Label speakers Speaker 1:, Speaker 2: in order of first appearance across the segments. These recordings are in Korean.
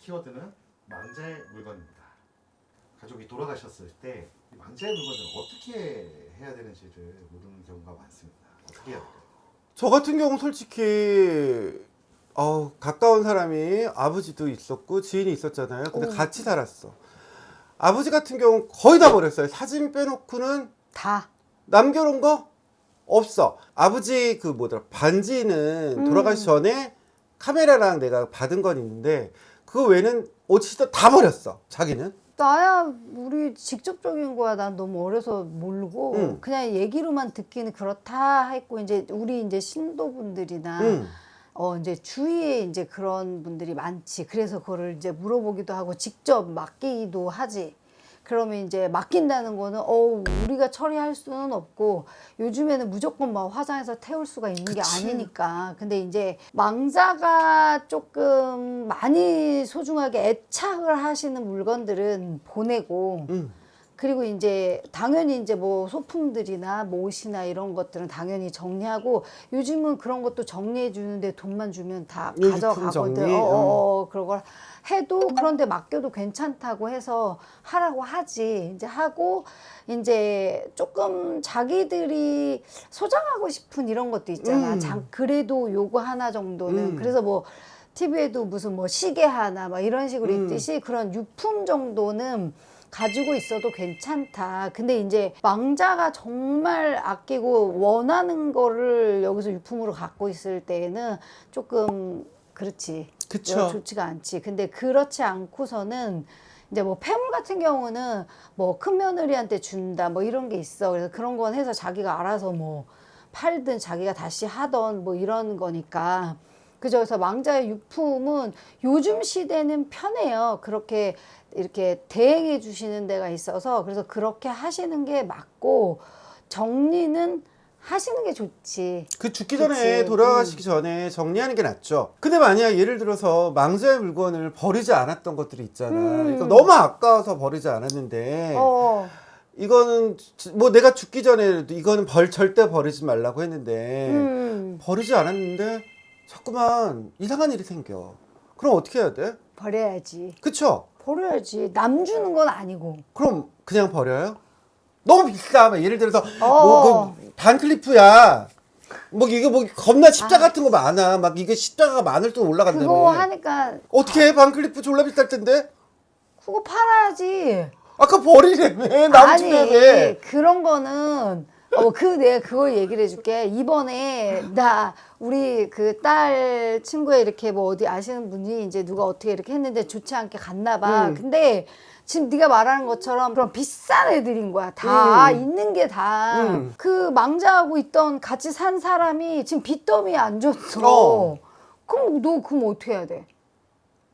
Speaker 1: 키워드는 망자의 물건입니다. 가족이 돌아가셨을 때 망자의 물건을 어떻게 해야 되는지를 모르는 경우가 많습니다. 어떻게 해야 될까요?
Speaker 2: 저 같은 경우 솔직히 가까운 사람이 아버지도 있었고 지인이 있었잖아요. 근데 같이 살았어. 아버지 같은 경우 거의 다 버렸어요. 사진 빼놓고는
Speaker 3: 다.
Speaker 2: 남겨놓은 거 없어. 아버지 그 뭐더라 반지는 돌아가시 전에 카메라랑 내가 받은 건 있는데 그거 외에는 옷이 다 버렸어. 자기는.
Speaker 3: 나야 우리 직접적인 거야. 난 너무 어려서 모르고 그냥 얘기로만 듣기는 그렇다 했고 이제 우리 이제 신도분들이나 이제 주위에 이제 그런 분들이 많지. 그래서 그거를 이제 물어보기도 하고 직접 맡기기도 하지. 그러면 이제 맡긴다는 거는 우리가 처리할 수는 없고 요즘에는 무조건 막 화장해서 태울 수가 있는 게 아니니까. 근데 이제 망자가 조금 많이 소중하게 애착을 하시는 물건들은 보내고 그리고 이제 당연히 이제 뭐 소품들이나 뭐 옷이나 이런 것들은 당연히 정리하고 요즘은 그런 것도 정리해 주는데 돈만 주면 다 가져가거든.
Speaker 2: 정리?
Speaker 3: 그런 걸 해도 그런데 맡겨도 괜찮다고 해서 하라고 하지. 이제 하고 이제 조금 자기들이 소장하고 싶은 이런 것도 있잖아. 그래도 요거 하나 정도는. 그래서 뭐 TV에도 무슨 뭐 시계 하나 막 이런 식으로 있듯이 그런 유품 정도는 가지고 있어도 괜찮다. 근데 이제 망자가 정말 아끼고 원하는 거를 여기서 유품으로 갖고 있을 때에는 조금 그렇지.
Speaker 2: 그쵸.
Speaker 3: 좋지가 않지. 근데 그렇지 않고서는 이제 뭐 폐물 같은 경우는 뭐 큰 며느리한테 준다 뭐 이런 게 있어. 그래서 그런 건 해서 자기가 알아서 뭐 팔든 자기가 다시 하던 뭐 이런 거니까. 그죠. 그래서 망자의 유품은 요즘 시대는 편해요. 그렇게 이렇게 대행해 주시는 데가 있어서 그래서 그렇게 하시는 게 맞고 정리는 하시는 게 좋지.
Speaker 2: 그 죽기 전에 돌아가시기 전에 정리하는 게 낫죠. 근데 만약 예를 들어서 망자의 물건을 버리지 않았던 것들이 있잖아. 이거 너무 아까워서 버리지 않았는데 이거는 뭐 내가 죽기 전에도 이거는 절대 버리지 말라고 했는데 버리지 않았는데 자꾸만 이상한 일이 생겨. 그럼 어떻게 해야 돼?
Speaker 3: 버려야지.
Speaker 2: 그쵸?
Speaker 3: 버려야지. 남 주는 건 아니고.
Speaker 2: 그럼 그냥 버려요? 너무 비싸. 막 예를 들어서 뭐그 반클리프야. 뭐 이거 뭐 겁나 십자가 같은 거 많아. 막 이게 십자가가 많을 돈 올라간다며.
Speaker 3: 그거 하니까
Speaker 2: 어떻게 해? 반클리프 졸라 비쌀 텐데?
Speaker 3: 그거 팔아야지.
Speaker 2: 아까 버리래며. 남주래며.
Speaker 3: 아니 그런 거는 내가 그걸 얘기를 해줄게. 이번에 우리 그 딸 친구에 이렇게 뭐 어디 아시는 분이 이제 누가 어떻게 이렇게 했는데 좋지 않게 갔나 봐. 근데 지금 네가 말하는 것처럼 그런 비싼 애들인 거야. 다 있는 게 다. 그 망자하고 있던 같이 산 사람이 지금 빚더미에 앉았어. 그럼 어떻게 해야 돼?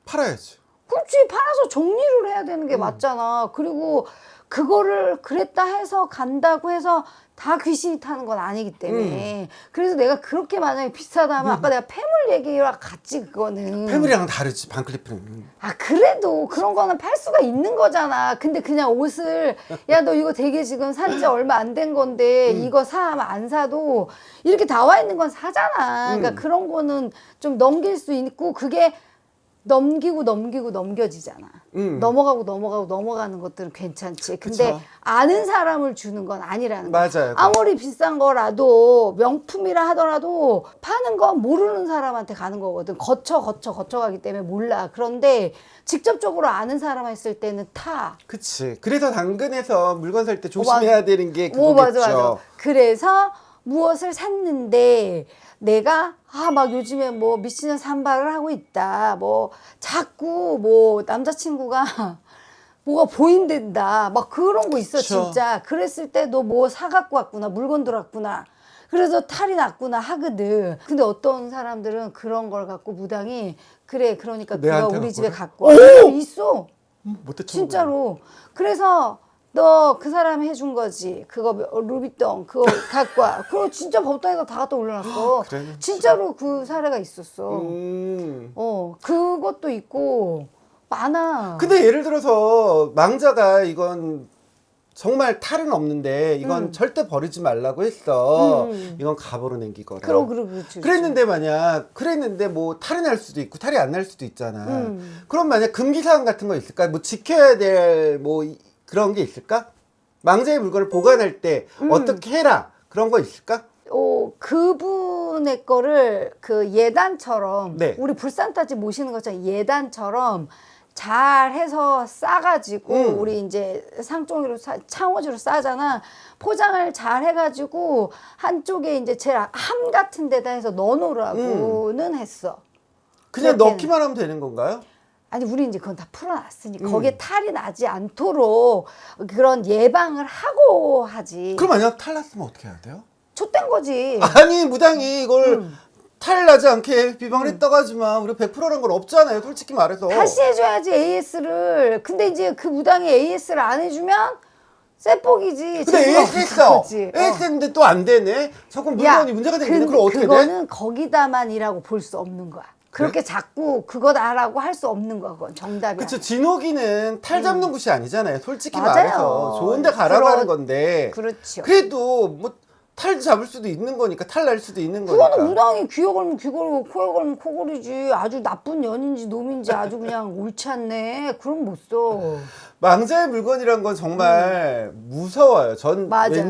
Speaker 2: 팔아야지.
Speaker 3: 그렇지. 팔아서 정리를 해야 되는 게 맞잖아. 그리고 그거를 그랬다 해서 간다고 해서 다 귀신이 타는 건 아니기 때문에 그래서 내가 그렇게 만약에 비싸다 하면 아까 내가 폐물 얘기랑 같지 그거는
Speaker 2: 폐물이랑은 다르지 반클리프는.
Speaker 3: 그래도 그런 거는 팔 수가 있는 거잖아. 근데 그냥 옷을 야 너 이거 되게 지금 산지 얼마 안 된 건데 이거 사 하면 안 사도 이렇게 나와 있는 건 사잖아. 그러니까 그런 거는 좀 넘길 수 있고 그게 넘기고 넘겨지잖아. 넘어가는 것들은 괜찮지. 근데
Speaker 2: 그쵸.
Speaker 3: 아는 사람을 주는 건 아니라는 거야.
Speaker 2: 맞아요.
Speaker 3: 아무리 비싼 거라도 명품이라 하더라도 파는 건 모르는 사람한테 가는 거거든. 거쳐가기 때문에 몰라. 그런데 직접적으로 아는 사람 했을 때는 타.
Speaker 2: 그치. 그래서 당근에서 물건 살 때 조심해야 되는 게
Speaker 3: 맞아.
Speaker 2: 그거겠죠.
Speaker 3: 그래서 무엇을 샀는데 내가 막 요즘에 뭐 미치는 산발을 하고 있다. 뭐 자꾸 뭐 남자친구가 뭐가 보인댄다. 막 그런 거 있어.
Speaker 2: 그쵸.
Speaker 3: 진짜. 그랬을 때 너 뭐 사갖고 왔구나. 물건 들어왔구나. 그래서 탈이 났구나 하거든. 근데 어떤 사람들은 그런 걸 갖고 무당이 그래 그러니까 그거
Speaker 2: 내한테
Speaker 3: 우리 집에
Speaker 2: 갖고
Speaker 3: 갖고 와. 있어.
Speaker 2: 못해
Speaker 3: 진짜로. 그래서 너 그 사람이 해준 거지. 그거 루비똥 그거 갖고 와. 그거 진짜 법당에서 다 갖다 올려놨어.
Speaker 2: 그래?
Speaker 3: 진짜로 그 사례가 있었어. 그것도 있고 많아.
Speaker 2: 근데 예를 들어서 망자가 이건 정말 탈은 없는데 이건 절대 버리지 말라고 했어. 이건 갑으로 남기거라.
Speaker 3: 그렇지.
Speaker 2: 그랬는데 만약 그랬는데 뭐 탈이 날 수도 있고 탈이 안 날 수도 있잖아. 그럼 만약 금기사항 같은 거 있을까? 뭐 지켜야 될 뭐 그런 게 있을까? 망자의 물건을 보관할 때 어떻게 해라 그런 거 있을까?
Speaker 3: 그분의 거를 그 예단처럼
Speaker 2: 네.
Speaker 3: 우리 불산타지 모시는 것처럼 예단처럼 잘 해서 싸가지고 우리 이제 상종이로 창호지로 싸잖아. 포장을 잘 해가지고 한쪽에 이제 제일 함 같은 데다 해서 넣어놓으라고는 했어.
Speaker 2: 그냥
Speaker 3: 그렇게는.
Speaker 2: 넣기만 하면 되는 건가요?
Speaker 3: 아니 우리 이제 그건 다 풀어놨으니 거기에 탈이 나지 않도록 그런 예방을 하고 하지.
Speaker 2: 그럼 만약 탈 났으면 어떻게 해야 돼요?
Speaker 3: 좆된 거지.
Speaker 2: 아니 무당이 이걸 탈 나지 않게 비방을 했다고 하지만 우리 100%란 건 없잖아요. 솔직히 말해서.
Speaker 3: 다시 해줘야지 AS를. 근데 이제 그 무당이 AS를 안 해주면 쎄뻑이지.
Speaker 2: 근데 AS 했어.
Speaker 3: 거지.
Speaker 2: AS 했는데 또 안 되네. 자꾸 물건이 문제가 되는데 그럼 어떻게 돼?
Speaker 3: 그거는 거기다만이라고 볼 수 없는 거야. 그렇게 자꾸 그거다라고 할 수 없는 거야. 그건 정답이야.
Speaker 2: 그쵸. 진호기는 탈 잡는 곳이 아니잖아요. 솔직히
Speaker 3: 맞아요.
Speaker 2: 말해서 좋은데 가라고 하는 건데.
Speaker 3: 그렇죠.
Speaker 2: 그래도 뭐 탈 잡을 수도 있는 거니까 탈 날 수도 있는
Speaker 3: 그거는
Speaker 2: 거니까.
Speaker 3: 무당이 귀에 걸면 귀 걸고 코에 걸면 코 걸이지. 아주 나쁜 년인지 놈인지 아주 그냥 옳지 않네. 그럼 못 써.
Speaker 2: 망자의 물건이란 건 정말 무서워요. 전
Speaker 3: 맞아.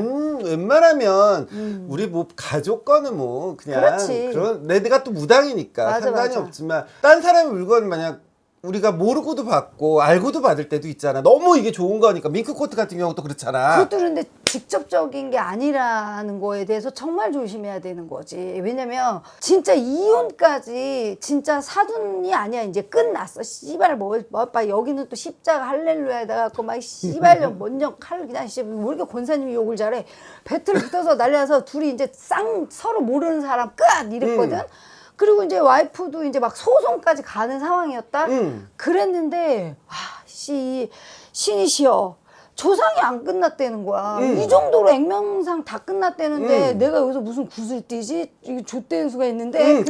Speaker 2: 웬만하면 우리 뭐 가족 거는 뭐 그냥
Speaker 3: 그렇지.
Speaker 2: 그런 내가 또 무당이니까
Speaker 3: 맞아,
Speaker 2: 상관이
Speaker 3: 맞아.
Speaker 2: 없지만 딴 사람의 물건 만약 우리가 모르고도 받고 알고도 받을 때도 있잖아. 너무 이게 좋은 거니까 밍크코트 같은 경우도 그렇잖아.
Speaker 3: 그것도 그런데 직접적인 게 아니라는 거에 대해서 정말 조심해야 되는 거지. 왜냐면 진짜 이혼까지 진짜 사돈이 아니야. 이제 끝났어. 씨발 뭐 여기는 또 십자가 할렐루야에다가 갖고 막 씨발 먼저 칼 그냥 왜 이렇게 권사님이 욕을 잘해. 배틀 붙어서 난리나서 둘이 이제 서로 모르는 사람 끝 이랬거든. 그리고 이제 와이프도 이제 막 소송까지 가는 상황이었다. 그랬는데 신이시여 조상이 안 끝났다는 거야. 이 정도로 액면상 다 끝났다는데 내가 여기서 무슨 굿을 띄지? 이게 좆대는 수가 있는데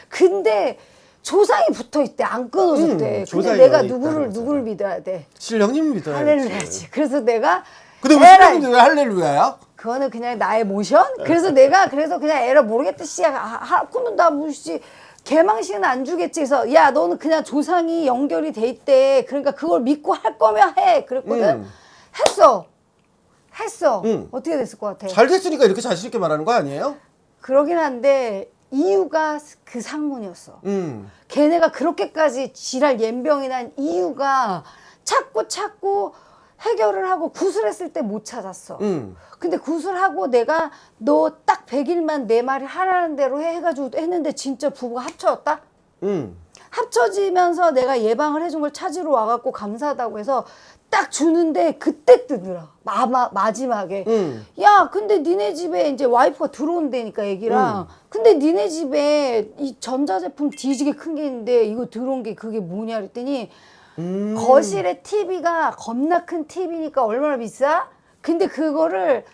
Speaker 3: 근데 조상이 붙어 있대. 안 끊어졌대. 근데 내가 누구를 믿어야 돼?
Speaker 2: 신령님을 믿어야지.
Speaker 3: 할렐루야지. 그래서 내가
Speaker 2: 근데 왜 신령님도 왜 할렐루야야?
Speaker 3: 그거는 그냥 나의 모션? 그래서 내가 그냥 에라 모르겠다 씨야. 그러면 나 무시 개망신은 안 주겠지. 그래서 야 너는 그냥 조상이 연결이 돼 있대. 그러니까 그걸 믿고 할 거면 해. 그랬거든. 했어. 어떻게 됐을 것 같아?
Speaker 2: 잘 됐으니까 이렇게 자신 있게 말하는 거 아니에요?
Speaker 3: 그러긴 한데 이유가 그 상문이었어. 걔네가 그렇게까지 지랄 연병이 난 이유가 찾고 해결을 하고 구술했을 때 못 찾았어. 근데 구술하고 내가 너 딱 100일만 내 말이 하라는 대로 해가지고 했는데 진짜 부부가 합쳐졌다? 합쳐지면서 내가 예방을 해준 걸 찾으러 와갖고 감사하다고 해서 딱 주는데 그때 뜨더라. 마지막에. 야, 근데 니네 집에 이제 와이프가 들어온다니까, 애기랑. 근데 니네 집에 이 전자제품 뒤지게 큰 게 있는데 이거 들어온 게 그게 뭐냐 그랬더니 거실에 TV가 겁나 큰 TV니까 얼마나 비싸? 근데 그거를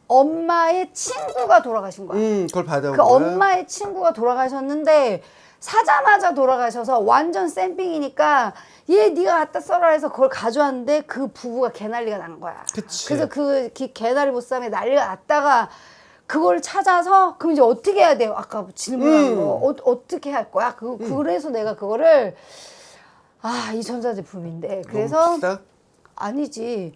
Speaker 3: 엄마의 친구가 돌아가신 거야.
Speaker 2: 그걸 받아온
Speaker 3: 그
Speaker 2: 거야?
Speaker 3: 엄마의 친구가 돌아가셨는데 사자마자 돌아가셔서 완전 쌤빙이니까 얘 네가 갖다 써라 해서 그걸 가져왔는데 그 부부가 개난리가 난 거야.
Speaker 2: 그치.
Speaker 3: 그래서 그 개나리 보쌈에 난리가 났다가 그걸 찾아서 그럼 이제 어떻게 해야 돼요? 아까 질문한 거 어떻게 할 거야? 그래서 내가 그거를 이 전자제품인데 그래서
Speaker 2: 너무 비싸?
Speaker 3: 아니지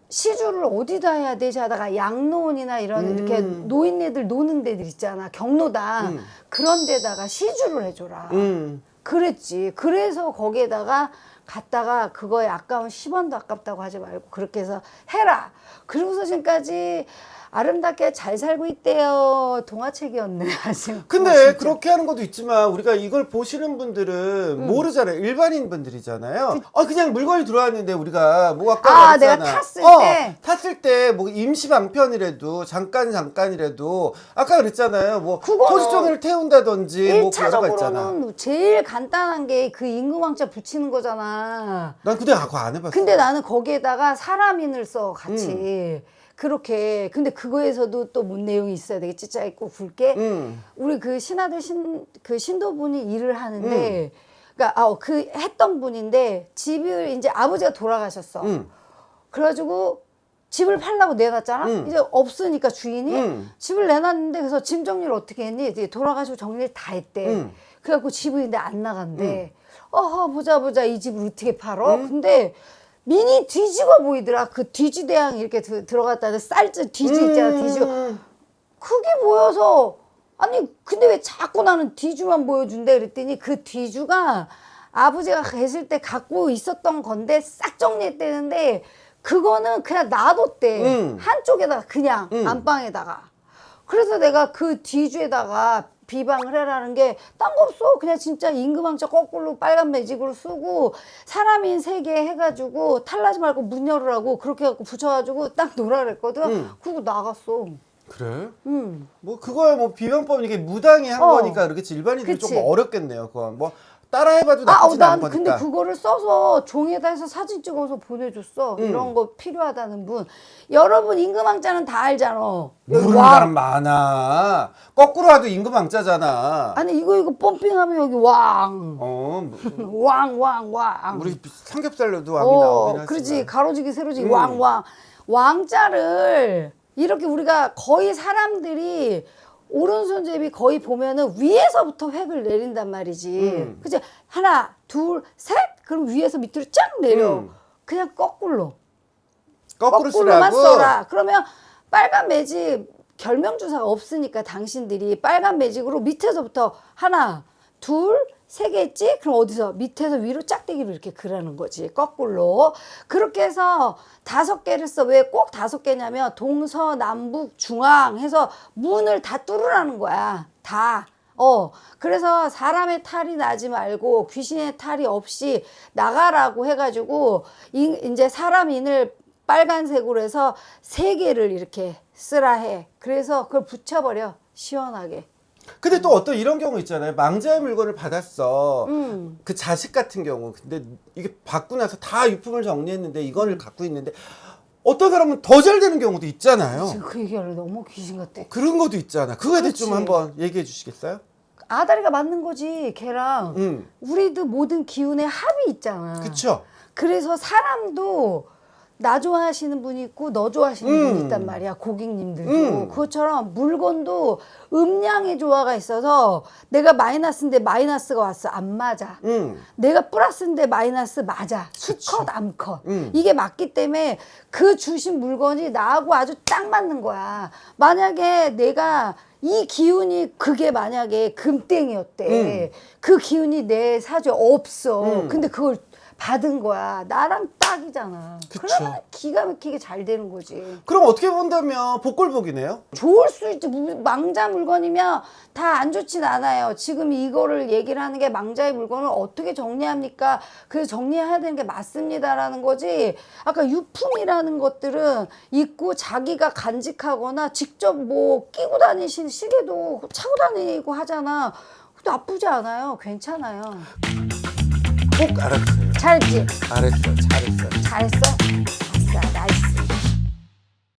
Speaker 3: 시주를 어디다 해야 되지 하다가 양로원이나 이런 이렇게 노인네들 노는 데들 있잖아 경로당 그런 데다가 시주를 해줘라 그랬지. 그래서 거기에다가 갔다가 그거에 아까운 10원도 아깝다고 하지 말고 그렇게 해서 해라. 그리고서 지금까지 아름답게 잘 살고 있대요. 동화책이었네. 아직.
Speaker 2: 근데 그렇게 하는 것도 있지만 우리가 이걸 보시는 분들은 모르잖아요. 일반인 분들이잖아요. 그냥 물건이 들어왔는데 우리가 뭐 아까
Speaker 3: 내가
Speaker 2: 말했잖아. 탔을 때 뭐 임시 방편이라도 잠깐이라도 아까 그랬잖아요. 뭐 토지종을 태운다든지 뭐 그런 거 있잖아.
Speaker 3: 1차적으로는 제일 간단한 게 그 임금왕자 붙이는 거잖아.
Speaker 2: 난 근데 그거 안 해봤어.
Speaker 3: 근데 나는 거기에다가 사람인을 써 같이. 그렇게 근데 그거에서도 또 뭔 내용이 있어야 되겠지. 짧고 굵게 우리 그 신하들 그 신도분이 일을 하는데 그러니까 그 했던 분인데 집을 이제 아버지가 돌아가셨어. 그래가지고 집을 팔라고 내놨잖아. 이제 없으니까 주인이 집을 내놨는데 그래서 짐 정리를 어떻게 했니? 이제 돌아가시고 정리를 다 했대. 그래갖고 집을 근데 안 나간대. 보자 이 집을 어떻게 팔어? 근데 미니 뒤지가 보이더라. 그 뒤지대양 이렇게 들어갔다 쌀집 뒤지 있잖아. 뒤지 그게 보여서 아니 근데 왜 자꾸 나는 뒤주만 보여준대 그랬더니 그 뒤주가 아버지가 계실 때 갖고 있었던 건데 싹 정리했대는데 그거는 그냥 놔뒀대. 한쪽에다가 그냥 안방에다가. 그래서 내가 그 뒤주에다가 비방을 해라는 게 딴 거 없어. 그냥 진짜 임금왕자 거꾸로 빨간 매직으로 쓰고 사람인 3개 해가지고 탈나지 말고 문 열으라고 그렇게 해갖고 붙여가지고 딱 놓으라 그랬거든. 그리고 나갔어.
Speaker 2: 그래? 뭐 그거야 뭐 비방법 이게 무당이 한 거니까 그렇겠지. 일반인들이
Speaker 3: 그치.
Speaker 2: 조금 어렵겠네요. 그건 뭐 따라해봐도 나쁘진 않은
Speaker 3: 난
Speaker 2: 거니까.
Speaker 3: 근데 그거를 써서 종이에다 해서 사진 찍어서 보내줬어. 이런 거 필요하다는 분. 여러분 임금왕자는 다 알잖아.
Speaker 2: 모르는 사람 많아. 거꾸로 와도 임금왕자잖아.
Speaker 3: 아니 이거 펌핑하면 여기 왕. 왕.
Speaker 2: 우리 삼겹살로도 왕이 나오긴 하지만.
Speaker 3: 그렇지. 가로지기 세로지기 왕. 왕자를 이렇게 우리가 거의 사람들이 오른손잡이 거의 보면은 위에서부터 획을 내린단 말이지. 그치? 하나, 둘, 셋. 그럼 위에서 밑으로 쫙 내려. 그냥 거꾸로만
Speaker 2: 거꾸로만
Speaker 3: 써라. 그러면 빨간 매직 결명주사가 없으니까 당신들이 빨간 매직으로 밑에서부터 하나, 둘, 3개 했지? 그럼 어디서? 밑에서 위로 짝대기로 이렇게 그라는 거지. 거꾸로. 그렇게 해서 5개를 써. 왜 꼭 5개냐면 동서남북 중앙 해서 문을 다 뚫으라는 거야. 다. 그래서 사람의 탈이 나지 말고 귀신의 탈이 없이 나가라고 해가지고 이제 사람 인을 빨간색으로 해서 3개를 이렇게 쓰라 해. 그래서 그걸 붙여버려. 시원하게.
Speaker 2: 근데 또 어떤 이런 경우 있잖아요. 망자의 물건을 받았어. 그 자식 같은 경우. 근데 이게 받고 나서 다 유품을 정리했는데 이거를 갖고 있는데 어떤 사람은 더 잘 되는 경우도 있잖아요.
Speaker 3: 지금 그 얘기하려 너무 귀신 같아.
Speaker 2: 그런 것도 있잖아. 그거에 대해 좀
Speaker 3: 그렇지.
Speaker 2: 한번 얘기해 주시겠어요?
Speaker 3: 아다리가 맞는 거지 걔랑. 우리도 모든 기운의 합이 있잖아.
Speaker 2: 그쵸?
Speaker 3: 그래서 사람도 나 좋아하시는 분이 있고 너 좋아하시는 분이 있단 말이야. 고객님들도. 그것처럼 물건도 음량의 조화가 있어서 내가 마이너스인데 마이너스가 왔어. 안 맞아. 내가 플러스인데 마이너스 맞아. 수컷 암컷. 이게 맞기 때문에 그 주신 물건이 나하고 아주 딱 맞는 거야. 만약에 내가 이 기운이 그게 만약에 금땡이었대. 그 기운이 내 사주에 없어. 근데 그걸 받은 거야. 나랑 딱이잖아.
Speaker 2: 그쵸.
Speaker 3: 그러면 기가 막히게 잘 되는 거지.
Speaker 2: 그럼 어떻게 본다면 복골복이네요?
Speaker 3: 좋을 수 있지. 망자 물건이면 다 안 좋진 않아요. 지금 이거를 얘기를 하는 게 망자의 물건을 어떻게 정리합니까? 그래서 정리해야 되는 게 맞습니다라는 거지. 아까 유품이라는 것들은 있고 자기가 간직하거나 직접 뭐 끼고 다니신 시계도 차고 다니고 하잖아. 나쁘지 않아요. 괜찮아요.
Speaker 2: 꼭 알았어요.
Speaker 3: 잘했지?
Speaker 2: 잘했어.
Speaker 3: 잘했어?